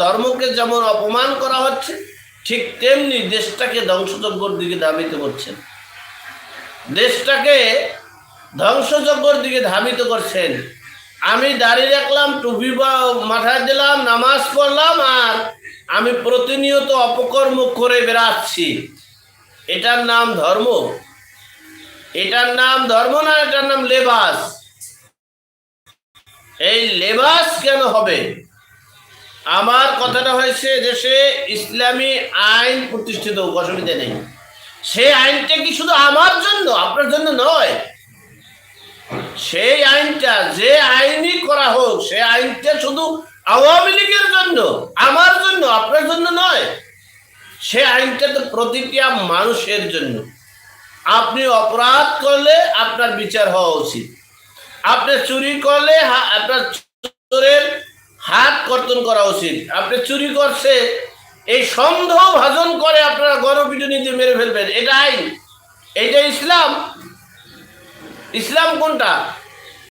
ধর্মকে যেমন অপমান করা হচ্ছে, ঠিক তেমনি দেশটাকে ধ্বংসযজ্ঞর দিকে ধাবিত করছেন, দেশটাকে ধ্বংসযজ্ঞর দিকে ধাবিত করছেন। আমি দাঁড়িয়ে রাখলাম, টুপি মাথায় দিলাম, নামাজ পড়লাম, আর আমি প্রতিনিয়ত অপকর্ম করে বেড়াচ্ছি। এটার নাম ধর্ম? এটার নাম ধর্ম না, এটার নাম লেবাস। এই লেবাস কেন হবে? আমার কথাটা হয়েছে, দেশে ইসলামী আইন প্রতিষ্ঠিত হোক, অসুবিধা নেই। সেই আইনটা কি শুধু আমার জন্য, আপনার জন্য নয়। সেই আইনটা, যে আইনই করা হোক, সেই আইনটা শুধু আওয়ামী লীগের জন্য, আমার জন্য, আপনার জন্য নয়। সে আইনটা তো প্রতিটি মানুষের জন্য। আপনি অপরাধ করলে আপনার বিচার হওয়া উচিত। আপনি চুরি করলে আপনার চোরের হাত কর্তন করা উচিত। আপনি চুরি করছে, এই সন্দেহ ভাজন করে আপনারা গণপিটুনি দিয়ে মেরে ফেলবেন, এটা আইন? এইটা ইসলাম? ইসলাম কোনটা?